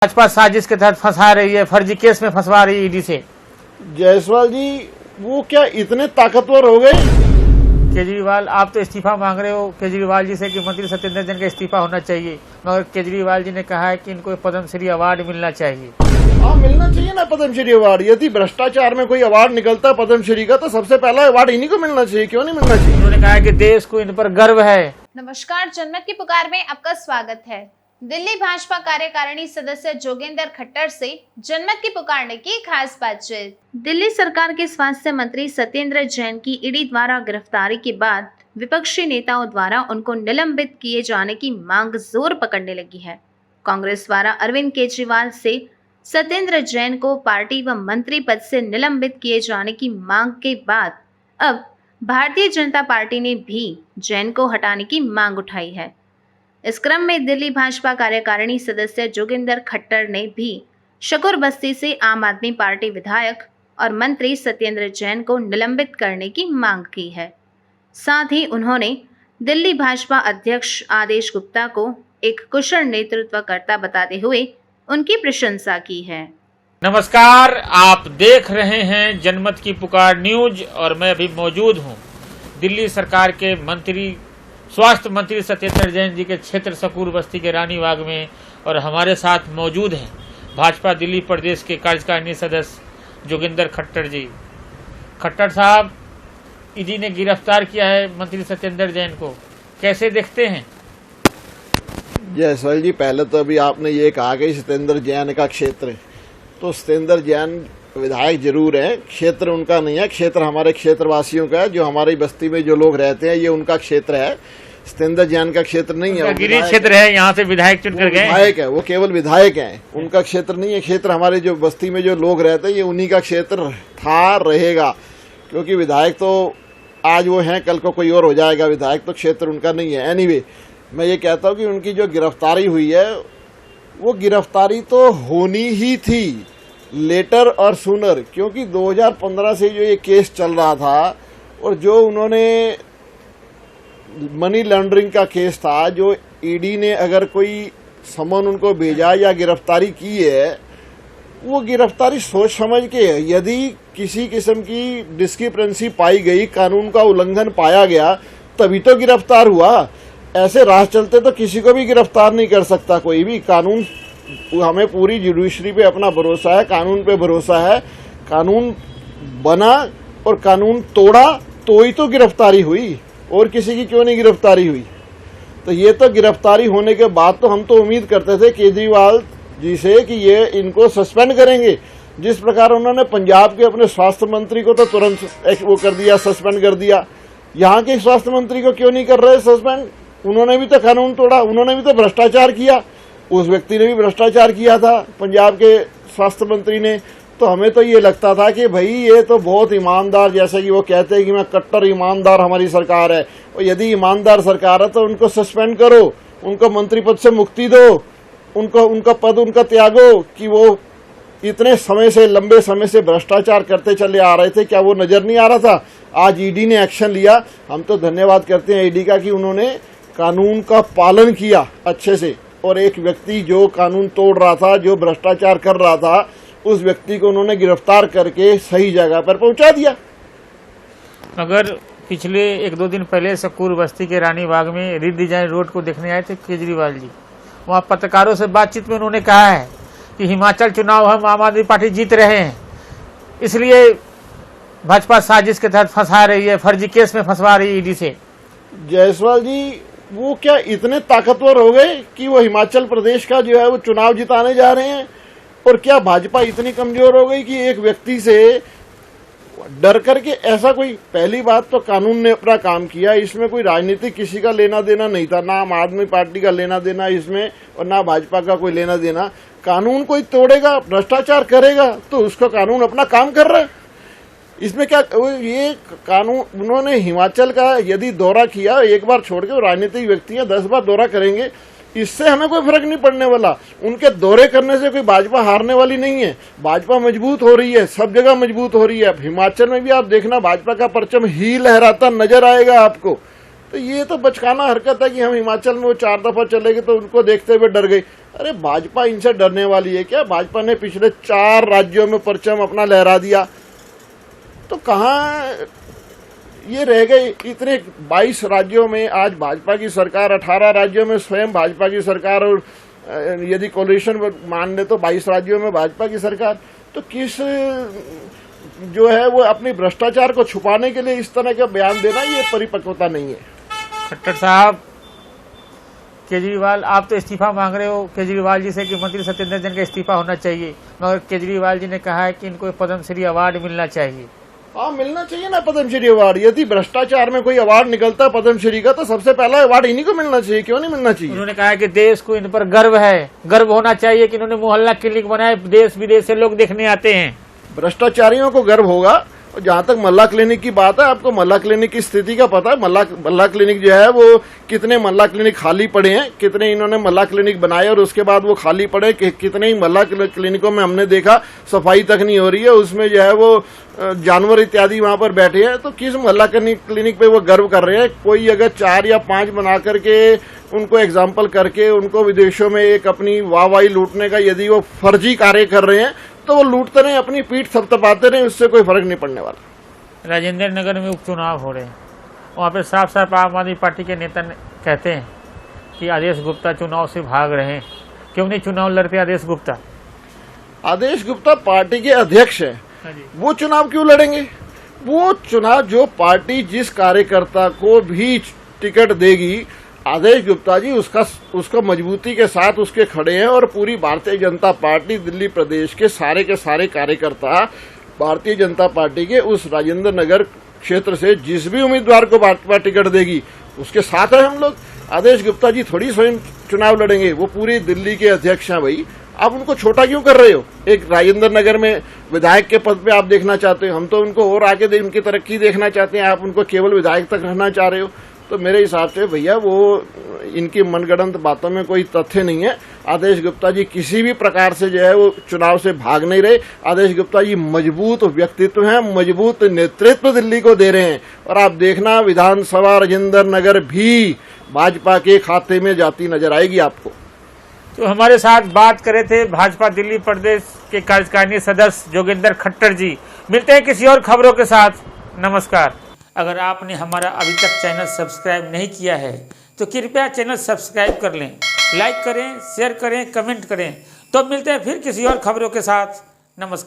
भाजपा साजिश के तहत फंसा रही है, फर्जी केस में फंसवा रही है ईडी से। जायसवाल जी वो क्या इतने ताकतवर हो गए? केजरीवाल, आप तो इस्तीफा मांग रहे हो केजरीवाल जी से कि मंत्री सत्येंद्र जैन का इस्तीफा होना चाहिए, मगर केजरीवाल जी ने कहा है कि इनको पद्मश्री अवार्ड मिलना चाहिए। हाँ, मिलना चाहिए ना पद्मश्री अवार्ड। यदि भ्रष्टाचार में कोई अवार्ड निकलता पद्मश्री का तो सबसे पहला अवार्ड इन्हीं को मिलना चाहिए। क्यों नहीं मिलना चाहिए? उन्होंने कहा कि देश को इन पर गर्व है। नमस्कार, जनमत की पुकार में आपका स्वागत है। दिल्ली भाजपा कार्यकारिणी सदस्य जोगेंद्र खट्टर से जनमत की पुकारने की खास बातचीत। दिल्ली सरकार के स्वास्थ्य मंत्री सत्येंद्र जैन की ईडी द्वारा गिरफ्तारी के बाद विपक्षी नेताओं द्वारा उनको निलंबित किए जाने की मांग जोर पकड़ने लगी है। कांग्रेस द्वारा अरविंद केजरीवाल से सत्येंद्र जैन को पार्टी व मंत्री पद से निलंबित किए जाने की मांग के बाद अब भारतीय जनता पार्टी ने भी जैन को हटाने की मांग उठाई है। इस क्रम में दिल्ली भाजपा कार्यकारिणी सदस्य जोगेंद्र खट्टर ने भी शकूर बस्ती से आम आदमी पार्टी विधायक और मंत्री सत्येंद्र जैन को निलंबित करने की मांग की है। साथ ही उन्होंने दिल्ली भाजपा अध्यक्ष आदेश गुप्ता को एक कुशल नेतृत्वकर्ता बताते हुए उनकी प्रशंसा की है। नमस्कार, आप देख रहे हैं जनमत की पुकार न्यूज और मैं अभी मौजूद हूं दिल्ली सरकार के मंत्री स्वास्थ्य मंत्री सत्येंद्र जैन जी के क्षेत्र शकूर बस्ती के रानी बाग में, और हमारे साथ मौजूद हैं भाजपा दिल्ली प्रदेश के कार्यकारिणी सदस्य जोगेंद्र खट्टर जी। खट्टर साहब, ईडी ने गिरफ्तार किया है मंत्री सत्येंद्र जैन को, कैसे देखते हैं? जायसवाल जी, पहले तो अभी आपने ये कहा कि सत्येंद्र जैन का क्षेत्र है, तो सत्येंद्र जैन विधायक जरूर है, क्षेत्र उनका नहीं है। क्षेत्र हमारे क्षेत्रवासियों का है, जो हमारी बस्ती में जो लोग रहते हैं ये उनका क्षेत्र है। सत्येंद्र जैन का क्षेत्र नहीं है, गिरी क्षेत्र है, यहाँ से विधायक चुन कर गए। विधायक है, वो केवल विधायक हैं, उनका क्षेत्र नहीं है। क्षेत्र हमारे जो बस्ती में जो लोग रहते हैं ये उन्हीं का क्षेत्र था, रहेगा। क्योंकि विधायक तो आज वो हैं, कल को कोई और हो जाएगा विधायक, तो क्षेत्र उनका नहीं है। एनीवे, मैं ये कहता हूँ कि उनकी जो गिरफ्तारी हुई है वो गिरफ्तारी तो होनी ही थी, लेटर और सूनर। क्योंकि 2015 से जो ये केस चल रहा था और जो उन्होंने मनी लॉन्ड्रिंग का केस था, जो ईडी ने अगर कोई समन उनको भेजा या गिरफ्तारी की है, वो गिरफ्तारी सोच समझ के है। यदि किसी किस्म की डिस्क्रिपेंसी पाई गई, कानून का उल्लंघन पाया गया, तभी तो गिरफ्तार हुआ। ऐसे राह चलते तो किसी को भी गिरफ्तार नहीं कर सकता कोई भी। कानून, हमें पूरी जुडिशरी पे अपना भरोसा है, कानून पे भरोसा है। कानून बना और कानून तोड़ा तो ही तो गिरफ्तारी हुई, और किसी की क्यों नहीं गिरफ्तारी हुई? तो ये तो गिरफ्तारी होने के बाद तो हम तो उम्मीद करते थे केजरीवाल जी से कि ये इनको सस्पेंड करेंगे। जिस प्रकार उन्होंने पंजाब के अपने स्वास्थ्य मंत्री को तो तुरंत वो कर दिया, सस्पेंड कर दिया, यहाँ के स्वास्थ्य मंत्री को क्यों नहीं कर रहे सस्पेंड? उन्होंने भी तो कानून तोड़ा, उन्होंने भी तो भ्रष्टाचार किया, उस व्यक्ति ने भी भ्रष्टाचार किया था पंजाब के स्वास्थ्य मंत्री ने। तो हमें तो ये लगता था कि भाई ये तो बहुत ईमानदार, जैसे कि वो कहते हैं कि मैं कट्टर ईमानदार हमारी सरकार है, और यदि ईमानदार सरकार है तो उनको सस्पेंड करो, उनको मंत्री पद से मुक्ति दो, उनका पद उनका त्यागो। कि वो इतने समय से, लंबे समय से भ्रष्टाचार करते चले आ रहे थे, क्या वो नजर नहीं आ रहा था? आज ईडी ने एक्शन लिया, हम तो धन्यवाद करते हैं ईडी का कि उन्होंने कानून का पालन किया अच्छे से, और एक व्यक्ति जो कानून तोड़ रहा था, जो भ्रष्टाचार कर रहा था, उस व्यक्ति को उन्होंने गिरफ्तार करके सही जगह पर पहुंचा दिया। अगर पिछले 1-2 दिन पहले शकूर बस्ती के रानी बाग में रीडिजाइन रोड को देखने आए थे केजरीवाल जी, वहाँ पत्रकारों से बातचीत में उन्होंने कहा है कि हिमाचल चुनाव हम आम आदमी पार्टी जीत रहे हैं, इसलिए भाजपा साजिश के तहत फंसा रही है, फर्जी केस में फंसवा रही है ईडी से। जायसवाल जी, वो क्या इतने ताकतवर हो गए कि वो हिमाचल प्रदेश का जो है वो चुनाव जिताने जा रहे हैं? और क्या भाजपा इतनी कमजोर हो गई कि एक व्यक्ति से डर करके ऐसा कोई? पहली बात तो कानून ने अपना काम किया, इसमें कोई राजनीतिक किसी का लेना देना नहीं था, ना आम आदमी पार्टी का लेना देना इसमें, और ना भाजपा का कोई लेना देना। कानून कोई तोड़ेगा, भ्रष्टाचार करेगा, तो उसका कानून अपना काम कर रहा है। इसमें क्या ये कानून, उन्होंने हिमाचल का यदि दौरा किया, एक बार छोड़ के, राजनीतिक व्यक्ति हैं 10 बार दौरा करेंगे, इससे हमें कोई फर्क नहीं पड़ने वाला। उनके दौरे करने से कोई भाजपा हारने वाली नहीं है। भाजपा मजबूत हो रही है, सब जगह मजबूत हो रही है। हिमाचल में भी आप देखना, भाजपा का परचम ही लहराता नजर आएगा आपको। तो ये तो बचकाना हरकत है कि हम हिमाचल में वो 4 दफा चले गए तो उनको देखते हुए डर गए। अरे भाजपा इनसे डरने वाली है क्या? भाजपा ने पिछले 4 राज्यों में परचम अपना लहरा दिया, तो कहाँ ये रह गए? इतने 22 राज्यों में आज भाजपा की सरकार, 18 राज्यों में स्वयं भाजपा की सरकार, और यदि कोलिशन मान ले तो 22 राज्यों में भाजपा की सरकार। तो किस जो है वो अपनी भ्रष्टाचार को छुपाने के लिए इस तरह का बयान देना, ये परिपक्वता नहीं है। खट्टर साहब, केजरीवाल, आप तो इस्तीफा मांग रहे हो केजरीवाल जी से कि मंत्री सत्येंद्र जैन का इस्तीफा होना चाहिए, मगर केजरीवाल जी ने कहा है कि इनको पद्मश्री अवार्ड मिलना चाहिए। हाँ, मिलना चाहिए ना पद्मश्री अवार्ड। यदि भ्रष्टाचार में कोई अवार्ड निकलता है पद्मश्री का, तो सबसे पहला अवार्ड इन्हीं को मिलना चाहिए। क्यों नहीं मिलना चाहिए? उन्होंने कहा कि देश को इन पर गर्व है, गर्व होना चाहिए कि इन्होंने मोहल्ला क्लिनिक बनाए, देश विदेश से लोग देखने आते हैं। भ्रष्टाचारियों को गर्व होगा। और जहां तक मल्ला क्लिनिक की बात है, आपको मल्ला क्लिनिक की स्थिति का पता है? मल्ला क्लिनिक जो है वो कितने मल्ला क्लिनिक खाली पड़े हैं, कितने इन्होंने मल्ला क्लिनिक बनाए और उसके बाद वो खाली पड़े, कितने ही मल्ला क्लिनिकों में हमने देखा सफाई तक नहीं हो रही है, उसमें जो है वो जानवर इत्यादि वहां पर बैठे हैं। तो किस मल्ला क्लिनिक पे वो गर्व कर रहे हैं? कोई अगर 4 या 5 बना करके उनको एग्जाम्पल करके उनको विदेशों में एक अपनी वाहवाही लूटने का यदि वो फर्जी कार्य कर रहे हैं, तो वो लूटते रहे, अपनी पीठ थपथपाते रहे, उससे कोई फर्क नहीं पड़ने वाला। राजेंद्र नगर में उपचुनाव हो रहे हैं, वहाँ पे साफ साफ आम आदमी पार्टी के नेता कहते हैं कि आदेश गुप्ता चुनाव से भाग रहे हैं। क्यों नहीं चुनाव लड़ते आदेश गुप्ता? आदेश गुप्ता पार्टी के अध्यक्ष हैं, हाँ जी। वो चुनाव क्यों लड़ेंगे? वो चुनाव जो पार्टी जिस कार्यकर्ता को भी टिकट देगी, आदेश गुप्ता जी उसको मजबूती के साथ उसके खड़े हैं। और पूरी भारतीय जनता पार्टी दिल्ली प्रदेश के सारे कार्यकर्ता भारतीय जनता पार्टी के उस राजेंद्र नगर क्षेत्र से जिस भी उम्मीदवार को भाजपा टिकट देगी उसके साथ है हम लोग। आदेश गुप्ता जी थोड़ी स्वयं चुनाव लड़ेंगे, वो पूरी दिल्ली के अध्यक्ष हैं। भाई, आप उनको छोटा क्यों कर रहे हो? एक राजेंद्र नगर में विधायक के पद पे आप देखना चाहते हो, हम तो उनको और आगे उनकी तरक्की देखना चाहते हैं, आप उनको केवल विधायक तक रहना चाह रहे हो। तो मेरे हिसाब से भैया वो इनकी मनगढ़ंत बातों में कोई तथ्य नहीं है। आदेश गुप्ता जी किसी भी प्रकार से जो है वो चुनाव से भाग नहीं रहे। आदेश गुप्ता जी मजबूत व्यक्तित्व हैं, मजबूत नेतृत्व दिल्ली को दे रहे हैं। और आप देखना विधानसभा राजेंद्र नगर भी भाजपा के खाते में जाती नजर आएगी आपको। तो हमारे साथ बात करे थे भाजपा दिल्ली प्रदेश के कार्यकारिणी सदस्य जोगेंद्र खट्टर जी। मिलते हैं किसी और खबरों के साथ। नमस्कार। अगर आपने हमारा अभी तक चैनल सब्सक्राइब नहीं किया है तो कृपया चैनल सब्सक्राइब कर लें, लाइक करें, शेयर करें, कमेंट करें। तो मिलते हैं फिर किसी और खबरों के साथ। नमस्कार।